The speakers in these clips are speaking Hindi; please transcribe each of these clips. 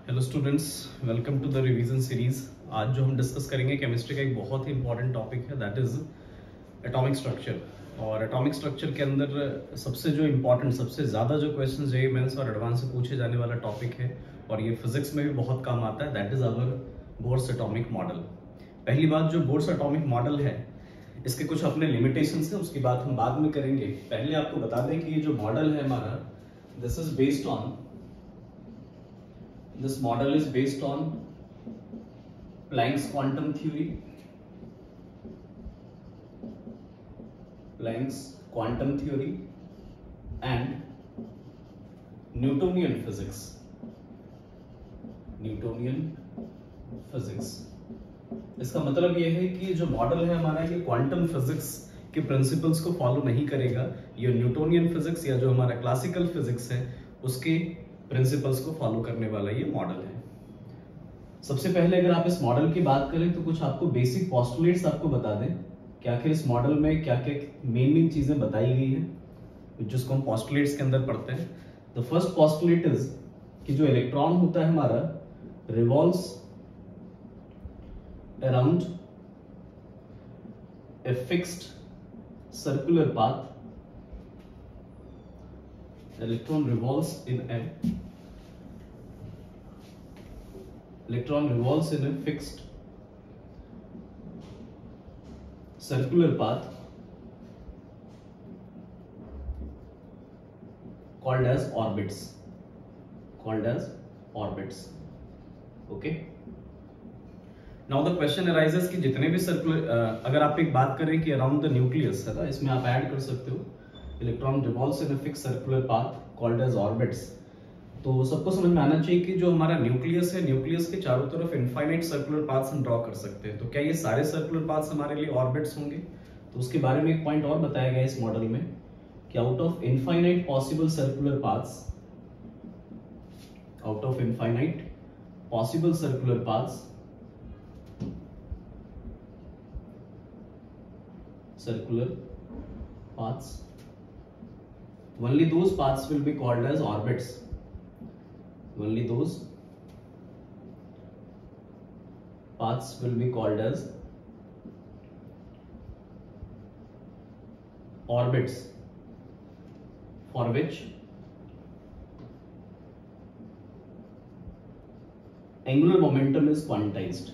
Hello students, welcome to the revision series. आज जो हम डिस्कस करेंगे केमिस्ट्री का एक बहुत ही इंपॉर्टेंट टॉपिक है, दैट इज एटॉमिक स्ट्रक्चर। और एटॉमिक स्ट्रक्चर के अंदर सबसे जो इम्पोर्टेंट, सबसे ज़्यादा जो क्वेश्चन जेईई मेंस और एडवांस से पूछे जाने वाला टॉपिक है और ये फिजिक्स में भी बहुत काम आता है, that is our Bohr's atomic model. पहली बात, जो बोर्स एटॉमिक मॉडल है इसके कुछ अपने लिमिटेशंस हैं, उसकी बात हम बाद में करेंगे। पहले आपको बता दें कि ये जो मॉडल है हमारा, this is based on This model is based on Planck's quantum theory, and Newtonian physics. इसका मतलब ये है कि जो मॉडल है हमारा, ये क्वांटम फिजिक्स के प्रिंसिपल्स को फॉलो नहीं करेगा। ये न्यूटोनियन फिजिक्स या जो हमारा क्लासिकल फिजिक्स है उसके प्रिंसिपल्स को फॉलो करने वाला ये मॉडल है। सबसे पहले अगर आप इस मॉडल की बात करें तो कुछ आपको बेसिक पोस्टुलेट्स आपको बता दें कि आखिर इस मॉडल में क्या क्या मेन चीजें बताई गई है, जिसको हम पोस्टुलेट्स के अंदर पढ़ते हैं। द फर्स्ट पोस्टुलेट इज कि जो इलेक्ट्रॉन होता है हमारा revolves around a fixed circular path. Electron revolves in a fixed circular path called as orbits. Okay. Now the question arises कि जितने भी सर्कुलर, अगर आप एक बात करें कि अराउंड द न्यूक्लियस है ना, इसमें आप ऐड कर सकते हो electron revolves in a fixed circular path called as orbits. तो सबको समझ में आना चाहिए कि जो हमारा न्यूक्लियस है, न्यूक्लियस के चारों तरफ इनफाइनाइट सर्कुलर पाथ्स हम ड्रॉ कर सकते हैं। तो क्या ये सारे सर्कुलर पाथ्स हमारे लिए ऑर्बिट्स होंगे? तो उसके बारे में एक पॉइंट और बताया गया इस मॉडल में कि out of infinite possible circular paths, only those paths will be called as orbits. For which angular momentum is quantized.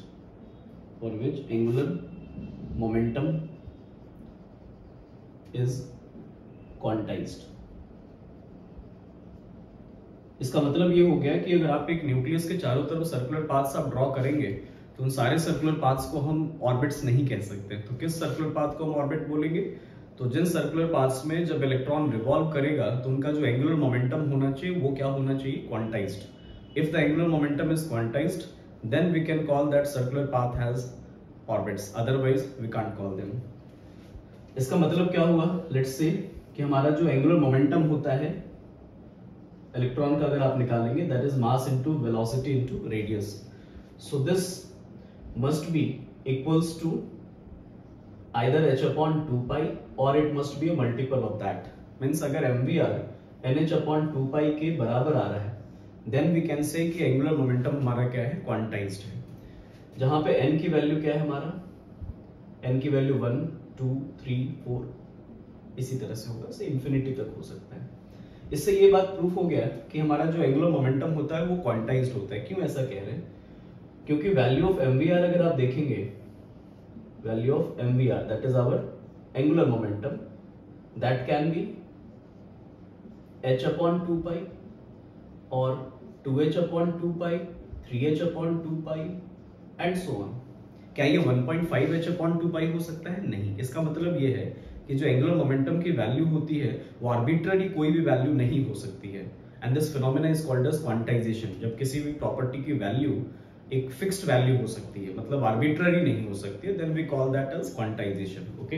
इसका मतलब ये हो गया कि अगर आप एक न्यूक्लियस के चारों तरफ सर्कुलर पाथ्स आप ड्रॉ करेंगे तो उन सारे सर्कुलर पाथ्स को हम ऑर्बिट्स नहीं कह सकते। तो किस सर्कुलर पाथ को हम ऑर्बिट बोलेंगे? तो जिन सर्कुलर पाथ्स में जब इलेक्ट्रॉन रिवॉल्व करेगा तो उनका जो एंगुलर मोमेंटम होना चाहिए वो क्या होना चाहिए? Quantized. If the angular momentum is quantized then we can call that circular path has orbits, otherwise we can't call them. इसका मतलब क्या हुआ? लेट्स से कि हमारा जो एंगुलर मोमेंटम होता है इलेक्ट्रॉन का, अगर आप निकालेंगे, that is mass into velocity into radius. So this must be equals to either h upon 2 pi or it must be a multiple of that. Means अगर mvr nh upon 2 pi के बराबर आ रहा है then we can say कि angular momentum हमारा क्या है? क्वांटाइज्ड है। जहां पे n की वैल्यू क्या है हमारा? n की वैल्यू 1 2 3 4 इसी तरह से होगा, से इंफिनिटी तक हो सकता है। इससे ये बात प्रूफ हो गया कि हमारा जो एंगुलर मोमेंटम होता है वो क्वांटाइज्ड होता है। क्यों ऐसा कह रहे हैं? क्योंकि वैल्यू ऑफ mvr अगर आप देखेंगे, value of mvr, that is our angular momentum, that can be h upon 2 pi or 2h upon 2 pi, 3h upon 2 pi and so on. क्या ये 1.5h upon 2 pi हो सकता है? नहीं। इसका मतलब ये है कि जो एंगुलर मोमेंटम की वैल्यू होती है वो आर्बिट्ररी कोई भी वैल्यू नहीं हो सकती है, and this phenomena is called as quantization. जब किसी भी प्रॉपर्टी की वैल्यू एक फिक्स्ड वैल्यू हो सकती है, मतलब आर्बिट्ररी नहीं हो सकती है, then we call that as quantization. Okay,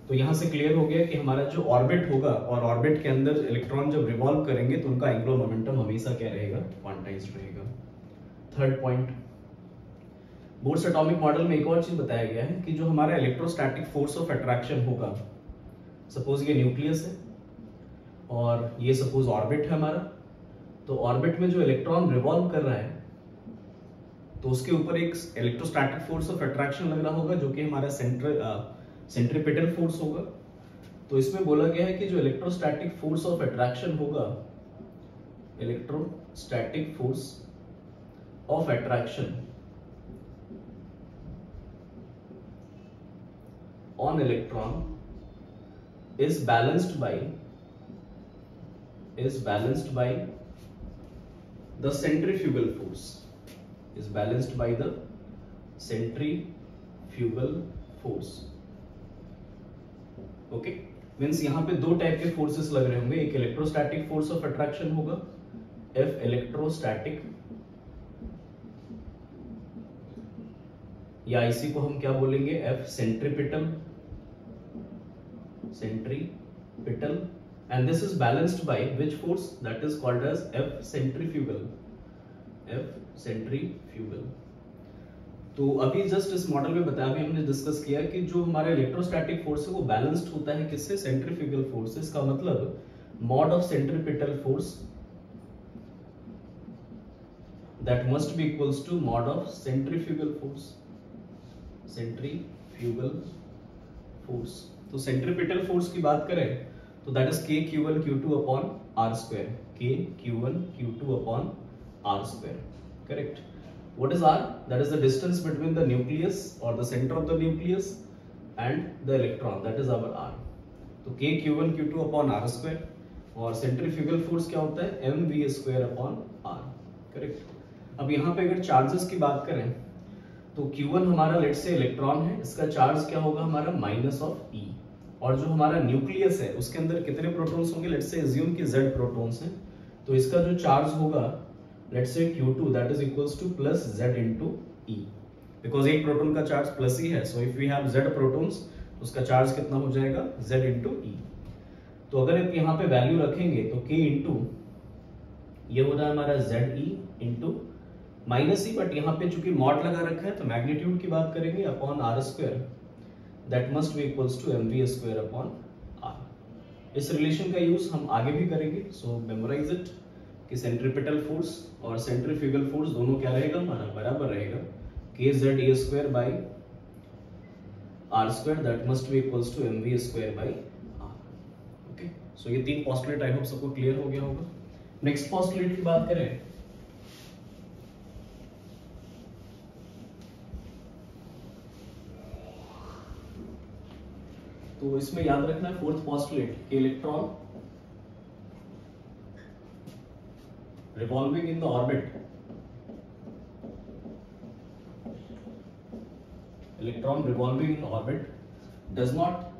तो यहां से क्लियर हो गया कि हमारा जो ऑर्बिट होगा और ऑर्बिट के अंदर इलेक्ट्रॉन जब रिवॉल्व करेंगे तो उनका एंगुलर मोमेंटम हमेशा क्या रहेगा? क्वांटाइज्ड रहेगा। Third point, bourse atomic model में एक और चीज बताया गया है कि जो हमारा इलेक्ट्रोस्टैटिक फोर्स ऑफ अट्रैक्शन होगा, सपोज ये न्यूक्लियस है और ये सपोज ऑर्बिट है हमारा, तो ऑर्बिट में जो इलेक्ट्रॉन रिवॉल्व कर रहा है तो उसके ऊपर एक इलेक्ट्रोस्टैटिक फोर्स ऑफ अट्रैक्शन लग रहा होगा जो कि हमारा सेंट्रीपिटल फोर्स होगा। तो इसमें बोला गया है कि जो इलेक्ट्रोस्टैटिक फोर्स ऑफ अट्रैक्शन होगा, electrostatic force of attraction on electron is balanced by the centrifugal force, is balanced by the centrifugal force। Okay, means यहाँ पे दो टाइप के फोर्सेस लग रहे होंगे, एक इलेक्ट्रोस्टैटिक फोर्स ऑफ अट्रैक्शन होगा F इलेक्ट्रोस्टैटिक, या इसी को हम क्या बोलेंगे F centripetal, and this is balanced by which force, that is called as F centrifugal। तो अभी जस्ट इस मॉडल में बताया, अभी हमने डिस्कस किया कि जो हमारा इलेक्ट्रोस्टैटिक फोर्स है वो बैलेंस्ड होता है किससे, सेंट्रीफ्यूगल फोर्स। इसका मतलब mod of centripetal force that must be equals to mod of centrifugal force. तो सेंट्रीपिटल फोर्स की बात करें तो that is K(Q1 Q2) upon R², K(Q1 Q2) upon R², correct. What is R? That is the distance between the nucleus or the center of the nucleus and the electron, that is our R। तो K(Q1 Q2) अपॉन R², और सेंट्रीफ्यूगल फोर्स क्या होता है mv² अपॉन R, करेक्ट। अब यहाँ पे अगर चार्जेस की बात करें तो Q1 हमारा लेट से इलेक्ट्रॉन है, इसका चार्ज क्या होगा हमारा -E, और जो हमारा न्यूक्लियस है उसके अंदर कितने प्रोटॉन्स होंगे, लेट से अज्यूम कि Z प्रोटॉन्स हैं, तो इसका जो चार्ज होगा let say Q2 that is equals to plus Z into E, because एक प्रोटॉन का चार्ज प्लस ही है, so if we have Z protons उसका चार्ज कितना हो जाएगा Z इनटू E। तो अगर आप यहाँ पे वैल्यू रखेंगे तो K इनटू ये हो रहा है हमारा ZE इनटू -E, बट यहाँ पे चूंकि मॉड लगा रखा है तो मैग्नीट्यूड की बात करेंगे upon R², that must be equals to mv² upon R। इस रिलेशन का यूज हम आगे भी करेंगे, सो मेमोराइज इट कि सेंट्रीपिटल फोर्स और सेंट्रीफ्यूगल फोर्स दोनों क्या रहेगा हमारा बराबर रहेगा kZe² by R², that must be equals to mv² by R। Okay, so ये तीन पोस्टुलेट आई होप सबको क्लियर हो गया होगा। नेक्स्ट पोस्टुलेट की बात करें तो इसमें याद रखना है fourth postulate, electron revolving in the orbit, electron revolving in orbit does not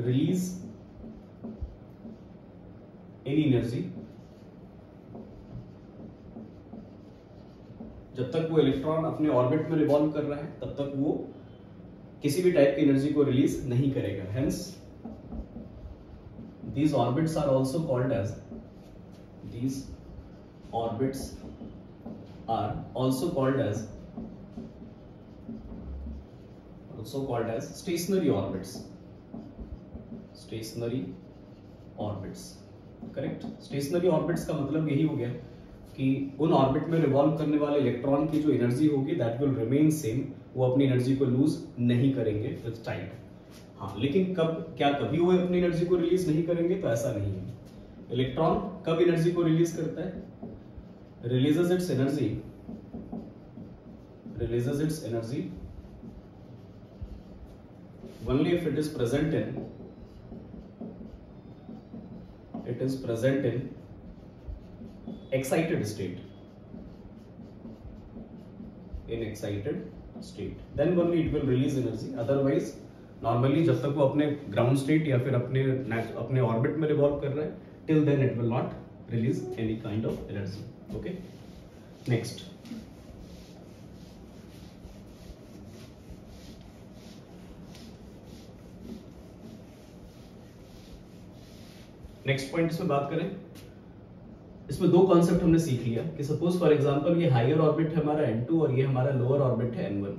release any energy जब तक वो इलेक्ट्रॉन अपने ऑर्बिट में रिवॉल्व कर रहा है तब तक वो किसी भी टाइप की एनर्जी को रिलीज नहीं करेगा। Hence these orbits are also called as stationary orbits, correct. Stationary orbits का मतलब यही हो गया कि उन ऑर्बिट में रिवॉल्व करने वाले इलेक्ट्रॉन की जो एनर्जी होगी दैट विल रिमेन सेम, वो अपनी एनर्जी को लूज नहीं करेंगे विद टाइम। हाँ, लेकिन कभी वो अपनी एनर्जी को रिलीज नहीं करेंगे तो ऐसा नहीं है। इलेक्ट्रॉन कब एनर्जी को रिलीज करता है, releases its energy only if it is present in excited state, then only it will release energy। otherwise normally जब तक वो अपने ग्राउंड स्टेट या फिर अपने ऑर्बिट में रिवॉल्व कर रहा है till then it will not release any kind of energy। okay, next next point इसमें बात करें, इसमें दो कॉन्सेप्ट हमने सीख लिया कि सपोज फॉर एग्जांपल ये हायर ऑर्बिट है हमारा n2 और ये हमारा लोअर ऑर्बिट है n1।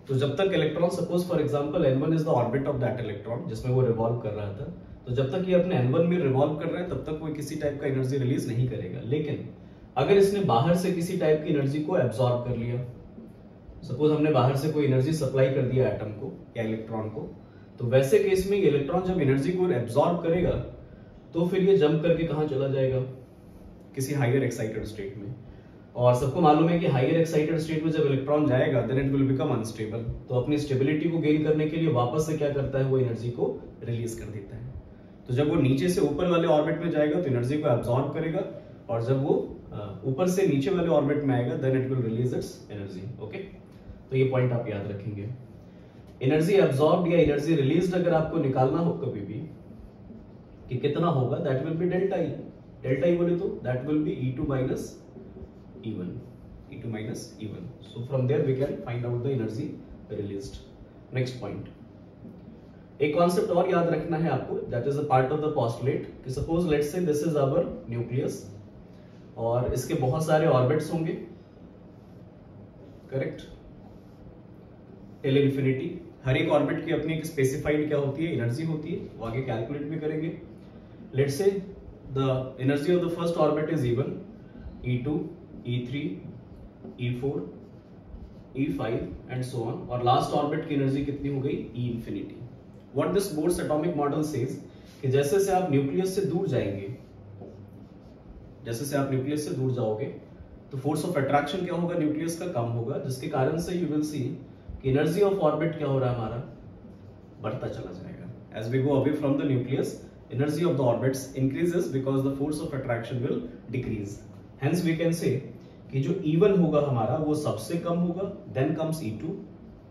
तो जब तक electron suppose for example n1 is the orbit of that electron जिसमें वो रिवॉल्व कर रहा था, तो जब तक ये अपने n1 में रिवॉल्व कर रहा है तब तक वो किसी टाइप का एनर्जी रिलीज नहीं करेगा। लेकिन अगर इसने बाहर से किसी टाइप की एनर्जी को एब्जॉर्ब कर लिया, सपोज हमने बाहर से कोई एनर्जी सप्लाई कर दिया एटम को या इलेक्ट्रॉन को, तो वैसे केस में इलेक्ट्रॉन जब एनर्जी को एब्जॉर्ब करेगा तो फिर ये जंप करके कहां चला जाएगा, किसी हायर एक्साइटेड स्टेट में। और सबको मालूम है कि हायर एक्साइटेड स्टेट में जब इलेक्ट्रॉन जाएगा then it will become unstable, तो अपनी स्टेबिलिटी को गेन करने के लिए वापस से क्या करता है, वो एनर्जी को रिलीज कर देता है। तो जब वो नीचे से ऊपर वाले ऑर्बिट में जाएगा तो एनर्जी को एब्जॉर्ब करेगा, और जब वो ऊपर से नीचे वाले ऑर्बिट में आएगा then it will release its energy. Okay, तो ये पॉइंट आप याद रखेंगे। एनर्जी एब्जॉर्ब्ड या एनर्जी रिलीज्ड अगर आपको निकालना हो कभी भी कि कितना होगा, that will be delta E. Delta E बोले तो that will be E2 minus E1, E2 minus E1. So from there we can find out the energy released. Next point, एक कॉन्सेप्ट और याद रखना है आपको, that is a part of the postulate कि suppose let's say this is our nucleus और इसके बहुत सारे ऑर्बिट्स होंगे, करेक्ट, टिल इंफिनिटी। हर एक ऑर्बिट की अपनी एक स्पेसिफाइड क्या होती है, एनर्जी होती है, वो आगे कैलकुलेट भी करेंगे। Let's say the energy of the first orbit is E1, E2, E3, E4, E5 and so on, और लास्ट ऑर्बिट की एनर्जी कितनी हो गई, E infinity. What this boards atomic model says कि जैसे से आप न्यूक्लियस से दूर जाएंगे, जैसे से आप न्यूक्लियस से दूर जाओगे तो फोर्स ऑफ अट्रैक्शन क्या होगा, न्यूक्लियस का कम होगा, जिसके कारण से यू विल सी कि एनर्जी ऑफ ऑर्बिट क्या हो रहा है, हमारा बढ़ता चला जाएगा। As we go away from the nucleus, energy of the orbits increases because the force of attraction will decrease. Hence we can say कि जो E1 होगा हमारा वो सबसे कम होगा, then comes E2,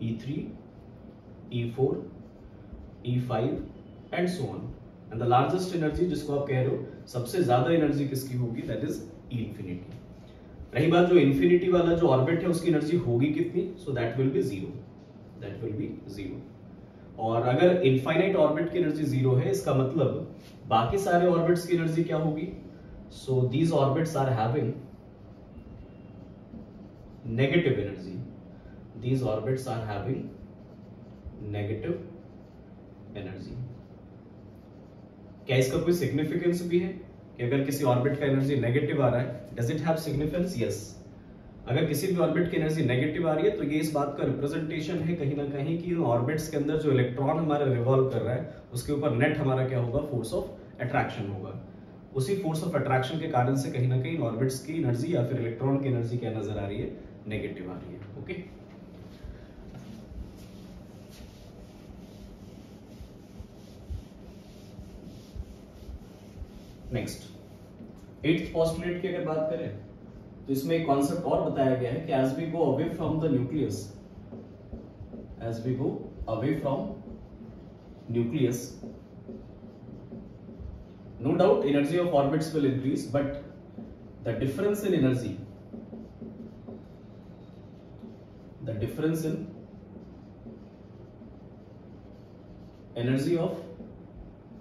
E3, E4, E5 and so on, and the largest energy जिसको आप कह रहे हो सबसे ज्यादा एनर्जी किसकी होगी, दैट इज E इंफिनिटी। रही बात जो इंफिनिटी वाला जो ऑर्बिट है उसकी एनर्जी होगी कितनी, so that will B zero, that will B zero. और अगर इनफाइनाइट ऑर्बिट की एनर्जी जीरो है, इसका मतलब बाकी सारे ऑर्बिट्स की एनर्जी क्या होगी, so these orbits are having negative energy, these orbits are having negative energy. क्या इसका कोई सिग्निफिकेंस भी है कि अगर किसी ऑर्बिट का एनर्जी नेगेटिव आ रहा है, does it have significance? Yes. अगर किसी भी ऑर्बिट की एनर्जी नेगेटिव आ रही है तो ये इस बात का रिप्रेजेंटेशन है कहीं ना कहीं कि ऑर्बिट्स के अंदर जो इलेक्ट्रॉन हमारा रिवॉल्व कर रहा है उसके ऊपर नेट हमारा क्या होगा, फोर्स ऑफ अट्रैक्शन होगा। उसी फोर्स ऑफ अट्रैक्शन के कारण से कहीं ना कहीं ऑर्बिट्स की एनर्जी या फिर इलेक्ट्रॉन की एनर्जी क्या नजर आ रही है, नेगेटिव आ रही है। ओके, नेक्स्ट 8th पोस्टुलेट की अगर बात करें तो इसमें एक कॉन्सेप्ट और बताया गया है कि as we go away from the nucleus, as we go away from nucleus, no doubt energy of orbits will increase, but the difference in energy, the difference in energy of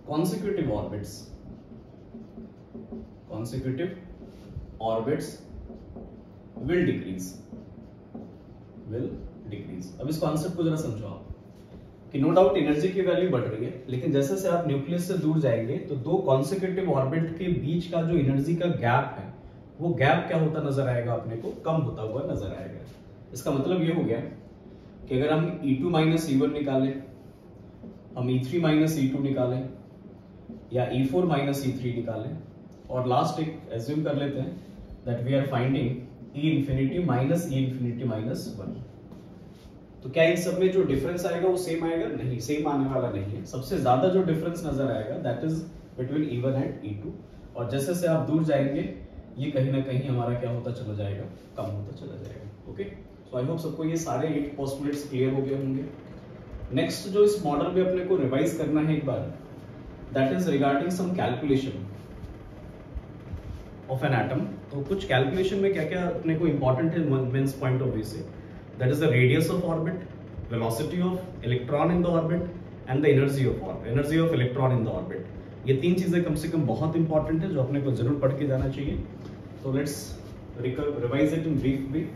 consecutive orbits will decrease, अब इस कॉन्सेप्ट को जरा समझो आप कि नो डाउट एनर्जी की वैल्यू बढ़ रही है, लेकिन जैसे से आप न्यूक्लियस से दूर जाएंगे तो दो कॉन्सेक्यूटिव ऑर्बिट के बीच का जो एनर्जी का गैप है वो गैप क्या होता नजर आएगा, अपने को कम होता हुआ नजर आएगा। इसका मतलब ये हो गया कि अगर हम E2 minus E1 निकालें, हम E3 minus E2 निकालें या E4 minus E3 निकालें, और लास्ट एक एज्यूम कर लेते हैं that we are finding E infinity minus E infinity minus 1, तो क्या इन सब में जो डिफरेंस आएगा वो सेम आएगा? नहीं, सेम आने वाला नहीं है। सबसे ज्यादा जो डिफरेंस नजर आएगा that is between E1 and E2, और जैसे से आप दूर जाएंगे ये कहीं ना कहीं हमारा क्या होता चला जाएगा, कम होता चला जाएगा। ओके, सो आई होप सबको ये सारे 8 पोस्टुलेट्स क्लियर हो गए होंगे। नेक्स्ट जो इस मॉडल में अपने को रिवाइज करना है एक बार, that is regarding some calculation of an atom. तो कुछ कैलकुलेशन में क्या क्या अपने को इंपॉर्टेंट है मेंस पॉइंट ऑफ व्यू से, that is the radius of orbit, velocity of electron in the orbit and the energy of electron in the orbit. ये तीन चीजें कम से कम बहुत इंपॉर्टेंट है जो अपने को जरूर पढ़ के जाना चाहिए। तो let's revise it in brief भी।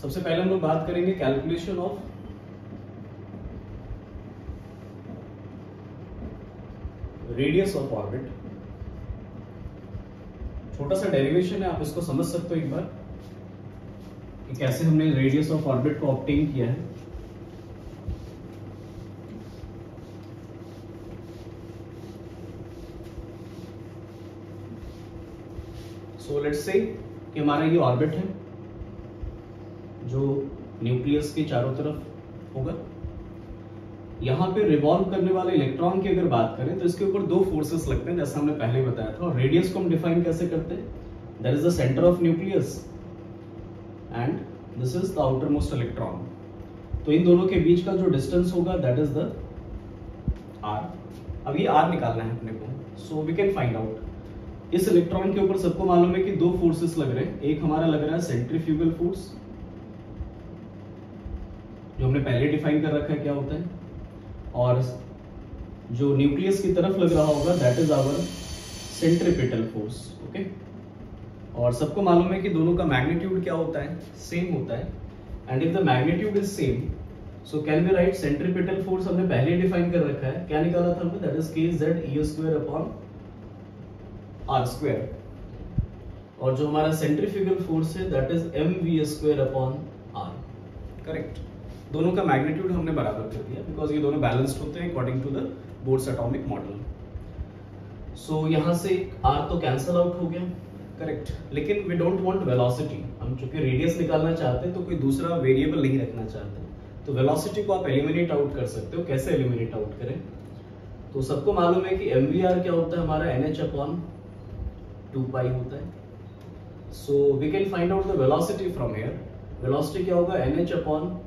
सबसे पहले हम लोग बात करेंगे calculation of radius of orbit, छोटा सा डेरिवेशन है, आप इसको समझ सकते हो एक बार कि कैसे हमने रेडियस ऑफ ऑर्बिट को ऑब्टेन किया है। सो लेट्स से कि हमारा ये ऑर्बिट है जो न्यूक्लियस के चारों तरफ होगा। यहाँ पे रिवॉल्व करने वाले इलेक्ट्रॉन की अगर बात करें तो इसके ऊपर दो फोर्सेस लगते हैं, जैसा हमने पहले बताया था। और रेडियस को हम डिफाइन कैसे करते हैं? That is the centre of nucleus and this is the outer most electron. तो इन दोनों के बीच का जो डिस्टेंस होगा दैट इज द आर। अब ये आर निकालना है अपने को, so we can find out. इस इलेक्ट्रॉन के ऊपर सबको मालूम है कि दो फोर्सेस लग रहे हैं। एक हमारा लग रहा है सेंट्रीफ्यूगल फोर्स, जो हमने पहले डिफाइन कर रखा है क्या होता है, और जो न्यूक्लियस की तरफ लग रहा होगा that is our centripetal force. Okay, और सबको मालूम है कि दोनों का मैग्नीट्यूड क्या होता है, सेम होता है। And if the magnitude is same so can we write centripetal force हमने पहले डिफाइन कर रखा है, क्या निकाला था हमने, that is kz e² upon r²। और जो हमारा सेंट्रीफ्यूगल फोर्स है that is mv² upon r। Correct, दोनों का मैग्नीट्यूड हमने बराबर कर दिया बिकॉज ये दोनों बैलेंस्ड होते हैं according to the Bohr's atomic model. So यहाँ से r तो कैंसल आउट हो गया, करेक्ट। लेकिन वी डोंट वांट वेलोसिटी, हम चूंकि रेडियस निकालना चाहते हैं तो कोई दूसरा वेरिएबल नहीं रखना चाहते, तो वेलोसिटी को आप एलिमिनेट आउट कर सकते हो। कैसे एलिमिनेट आउट करें? तो सबको मालूम है कि mvr क्या होता है हमारा, nh/2π होता है। So we can find out the velocity from here. Velocity क्या होगा, nh/2πmr।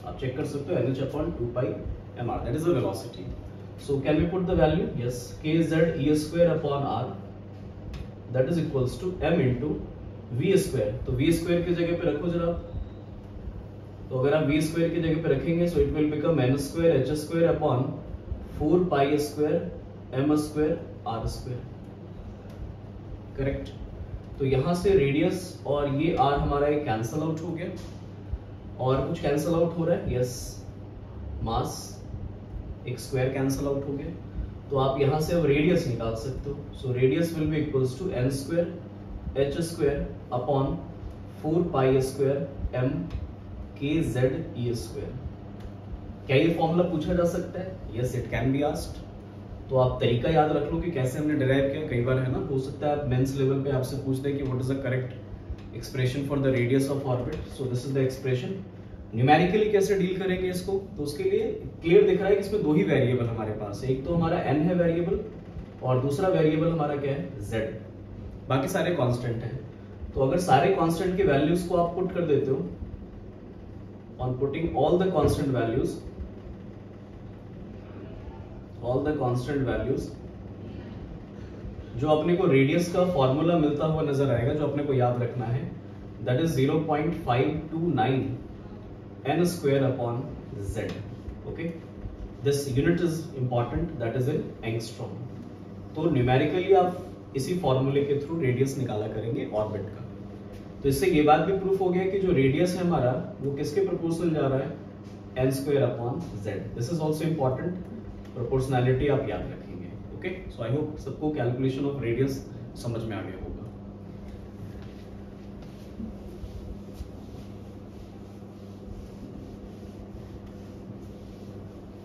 आप चेक कर सकते हो, nh/2πmr, that is the velocity. So can we put the value? Yes, kz e² upon r that is equals to m into v²। तो v² की जगह पे रखो जरा, तो अगर आप v² की जगह पे रखेंगे so it will become n² h² upon 4π² m² r²। Correct, तो यहां से रेडियस और ये r हमारा एक कैंसल आउट हो गया, और कुछ कैंसल आउट हो रहा है, यस, मास एक स्क्वायर कैंसल आउट हो गया। तो आप यहां से अब रेडियस निकाल सकते हो। So radius will be equals to n² h² upon 4π² m kz e²। क्या ये फॉर्मूला पूछा जा सकता है? Yes, it can be asked. तो आप तरीका याद रख लो कि कैसे हमने डिराइव किया। कई बार है ना, हो सकता है आप मेंस लेवल पे आपसे पूछते हैं कि what is the correct expression for the radius of orbit. So this is the expression. Numerically कैसे डील करेंगे इसको, तो उसके लिए क्लियर दिख रहा है कि इसमें दो ही वेरिएबल हमारे पास है, एक तो हमारा n है वेरिएबल और दूसरा वेरिएबल हमारा क्या है, z। बाकी सारे कांस्टेंट हैं। तो अगर सारे कांस्टेंट की वैल्यूज को आप पुट कर देते हो, on putting all the constant values, जो अपने को रेडियस का फॉर्मूला मिलता हुआ नजर आएगा, जो अपने को याद रखना है, that is 0.529 n² upon z। Okay, this unit is important, that is in angstrom। तो न्यूमेरिकली आप इसी फॉर्मूले के थ्रू रेडियस निकाला करेंगे ऑर्बिट का। तो इससे ये बात भी प्रूफ हो गया कि जो रेडियस है हमारा वो किसके प्रोपोर्शनल जा रहा है, n² upon z। This is also important, proportionality आप याद रखेंगे। ओके, सो आई होप सबको कैलकुलेशन ऑफ रेडियस समझ में आ गया होगा।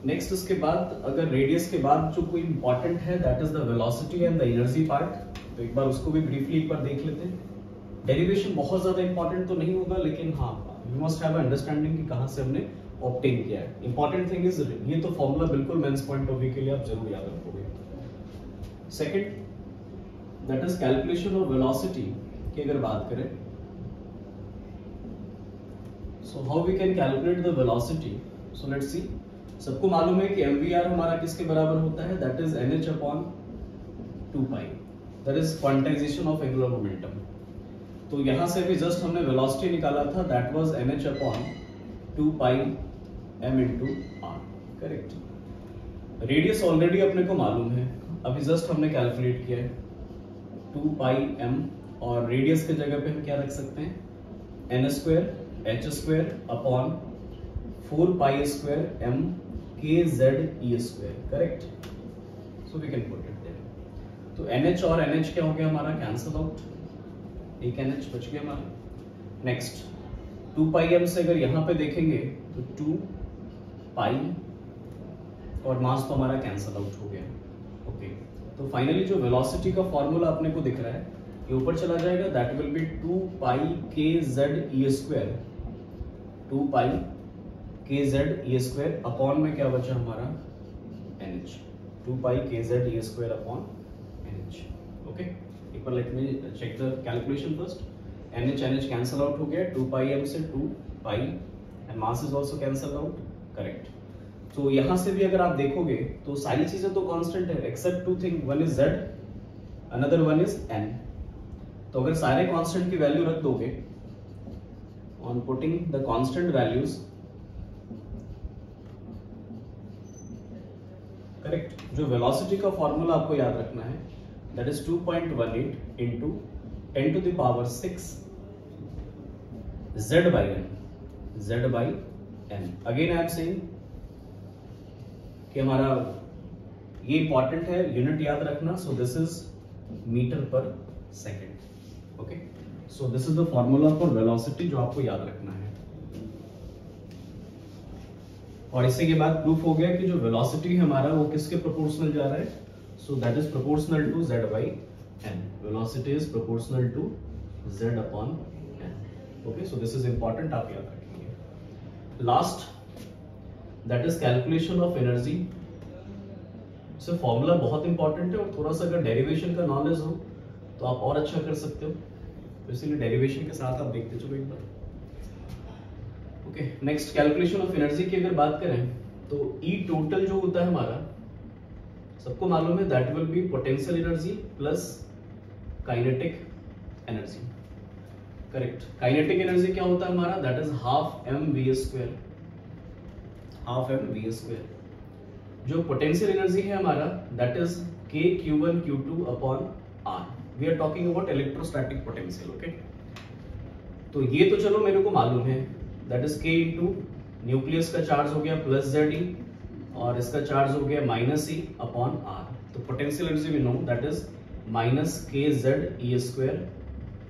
नेक्स्ट इसके बाद, अगर रेडियस के बाद जो कोई इंपॉर्टेंट है that is the velocity and the energy part. तो एक बार उसको भी ब्रीफली एक बार देख लेते हैं। डेरिवेशन बहुत ज्यादा इंपॉर्टेंट तो नहीं होगा, लेकिन हाँ, यू मस्ट हैव अंडरस्टैंडिंग कि कहां से हमने ऑब्टेन किया है। इंपॉर्टेंट थिंग इज ये तो फॉर्मूला बिल्कुल मेंस पॉइंट ऑफ व्यू के लिए आप जरूर याद रखोगे। Second, that is calculation of velocity की अगर बात करें, so how we can calculate the velocity. So let's see, सबको मालूम है कि mvr हमारा किसके बराबर होता है, that is nh/2π, that is quantization of angular momentum. तो यहां से भी जस्ट हमने वेलोसिटी निकाला था, that was nh/2π m into r। Correct. Radius already अपने को मालूम है, अभी जस्ट हमने कैलकुलेट किया है 2πm, और रेडियस की जगह पे हम क्या रख सकते हैं, n² h² upon 4π² m kZe², correct? So we can put it there. तो NH और NH क्या हो गया हमारा, कैंसल आउट, एक NH बच गया हमारा। नेक्स्ट 2πm से अगर यहाँ पे देखेंगे तो 2π और मास तो हमारा कैंसल आउट हो गया। ओके, तो फाइनली जो वेलोसिटी का फॉर्मूला अपने को दिख रहा है ये ऊपर चला जाएगा, that will B 2πkZe², 2πkZe² upon में क्या बचा हमारा, NH, 2πkZe² upon NH। Okay, एक बार let me check the calculation first. NH cancel out हो गया, 2πm से 2π and mass is also cancel out, correct? तो यहां से भी अगर आप देखोगे तो सारी चीजें तो कांस्टेंट है except two thing, one is Z, another one is N। तो अगर सारे कांस्टेंट की वैल्यू रख दोगे, on putting the constant values, correct, जो वेलोसिटी का फॉर्मूला आपको याद रखना है that is 2.18 into 10 to the power 6 Z by N। Again I am saying कि हमारा ये इंपॉर्टेंट है, यूनिट याद रखना। So this is metre per second. Okay, so this is the formula for velocity जो आपको याद रखना है। और इसी के बाद प्रूफ हो गया कि जो वेलोसिटी है हमारा वो किसके प्रोपोर्शनल जा रहा है, so that is proportional to Z by N। Velocity is proportional to Z upon N। Okay, so this is important, आप याद रखेंगे। Last that is calculation of energy. So formula बहुत इंपॉर्टेंट है और थोड़ा सा अगर डेरिवेशन का नॉलेज हो तो आप और अच्छा कर सकते हो, तो इसीलिए डेरिवेशन के साथ आप देखते चलो एक बार। Okay, next calculation of energy की अगर बात करें तो ई टोटल जो होता है हमारा, सबको मालूम है that will B potential energy plus kinetic energy, correct? Kinetic energy क्या होता है हमारा, that is half mv², half mv²। जो पोटेंशियल एनर्जी है हमारा that is kq1q2 upon r। We are talking about electrostatic potential. Okay, तो ये तो चलो मेरे को मालूम है, that is k into nucleus का चार्ज हो गया प्लस Ze और इसका चार्ज हो गया माइनस E अपॉन r। तो potential energy we know that is minus kZe²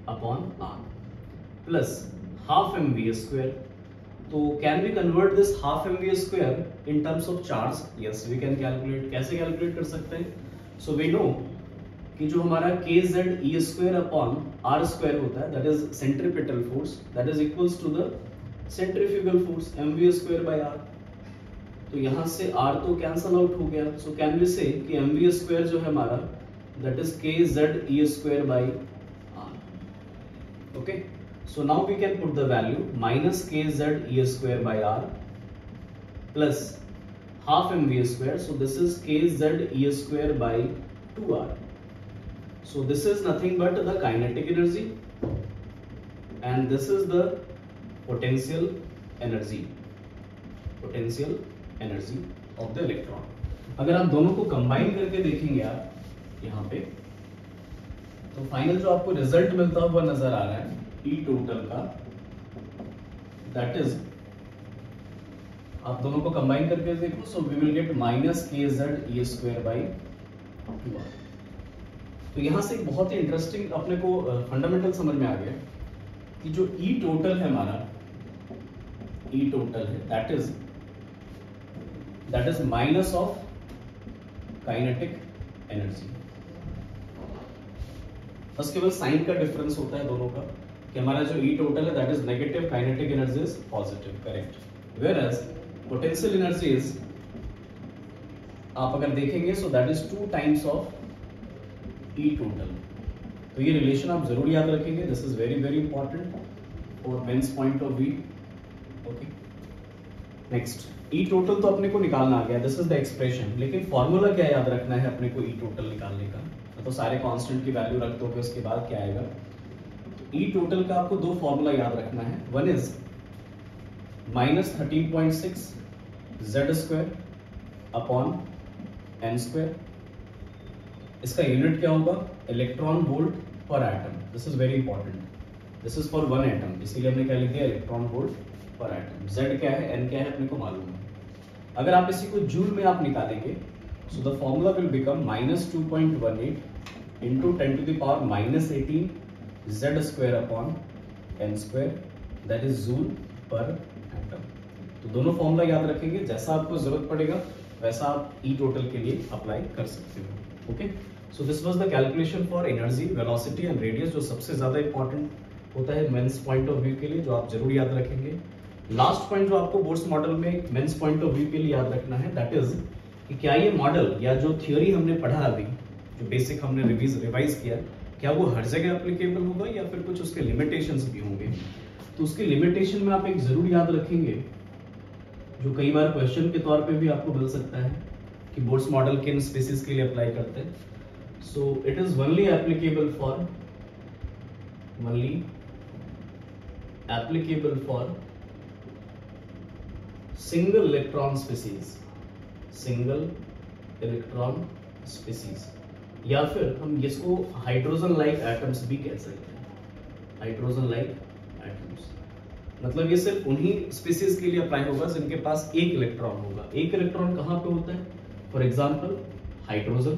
upon r plus half mv²। तो can we convert this half mv² in terms of charge? Yes, we can calculate. कैसे कैलकुलेट कर सकते हैं? सो वी नो कि जो हमारा kZe² अपॉन r² होता है that is centripetal force, that is equals to the centrifugal force mv² by r। तो यहां से r तो कैंसल आउट हो गया, सो कैन वी से कि mv² जो है हमारा that is kZe² by r। Okay, so now we can put the value minus kZe² by r plus half mv², so this is kZe² by 2r। so this is nothing but the kinetic energy and this is the potential energy of the electron। अगर आप दोनों को कंबाइन करके देखेंगे आप यहाँ पे, तो फाइनल जो आपको रिजल्ट मिलता हुआ नजर आ रहा है ई टोटल का, दैट इज, आप दोनों को कंबाइन करके देखो, so we will get minus kZe² by 2r। तो यहां से एक बहुत ही इंटरेस्टिंग अपने को फंडामेंटल समझ में आ गया कि जो ई टोटल है हमारा, ई टोटल है that is minus of kinetic energy. बस केवल साइन का डिफरेंस होता है दोनों का कि हमारा जो ई टोटल है that is negative, kinetic energy is positive, correct? Whereas potential energy is, आप अगर देखेंगे so that is 2 times of E total. तो ये रिलेशन आप जरूर याद रखेंगे, this is very very important for mains point of view. Okay, next E total तो अपने को निकालना आ गया, दिस इज द एक्सप्रेशन, लेकिन फॉर्मूला क्या याद रखना है अपने को ई टोटल निकालने का? तो सारे कांस्टेंट की वैल्यू रख दोगे, उसके बाद क्या आएगा? ई टोटल का आपको दो फॉर्मूला याद रखना है, one is minus 13.6 Z² upon n²। इसका यूनिट क्या होगा? इलेक्ट्रॉन वोल्ट पर atom. This is very important, this is for one atom, इसीलिए हमने क्या लिख दिया, इलेक्ट्रॉन वोल्ट पर एटम। Z क्या है, n क्या है अपने को मालूम है। अगर आप इसी को जूल में आप निकालेंगे, so the formula will become -2.18 into 10⁻⁻18 z square upon n square, that is joule पर एटम। तो दोनों फॉर्मूला याद रखेंगे, जैसा आपको जरूरत पड़ेगा वैसा आप ई टोटल के लिए अप्लाई कर सकते हो। Okay, so this was the calculation for energy, velocity and radius, जो सबसे ज्यादा इंपॉर्टेंट होता है मेंस पॉइंट ऑफ व्यू के लिए, जो आप जरूर याद रखेंगे। लास्ट पॉइंट जो आपको बोर्ड्स मॉडल में मेंस पॉइंट ऑफ व्यू के लिए याद रखना है, दैट इज कि क्या ये मॉडल या जो थ्योरी हमने पढ़ा अभी, जो बेसिक हमने रिवाइज किया, क्या वो हर जगह एप्लीकेबल होगा या फिर कुछ उसके लिमिटेशंस भी होंगे। तो उसके लिमिटेशन में आप एक जरूर याद रखेंगे, जो कई बार क्वेश्चन के तौर पे भी आपको मिल सकता है कि बोर्ड्स मॉडल किन स्पीसीज के लिए अप्लाई करते हैं। So it is only applicable for single electron species, या फिर हम इसको हाइड्रोजन लाइक एटम्स भी कह सकते हैं। हाइड्रोजन लाइक एटम्स मतलब ये सिर्फ उन्हीं स्पीसीज के लिए अप्लाई होगा जिनके पास एक इलेक्ट्रॉन होगा। एक इलेक्ट्रॉन कहां पे होता है? For example hydrogen,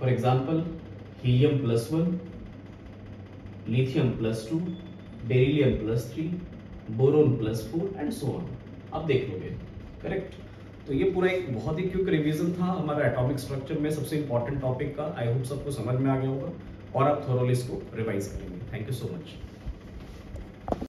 for example helium +1, lithium +2, beryllium +3, boron +4 and so on. आप देख लोगे, करेक्ट। तो ये पूरा एक बहुत ही क्विक रिवीजन था हमारा एटॉमिक स्ट्रक्चर में सबसे इंपॉर्टेंट टॉपिक का। आई होप सबको समझ में आ गया होगा और आप थोरोली इसको रिवाइज करेंगे। Thank you so much.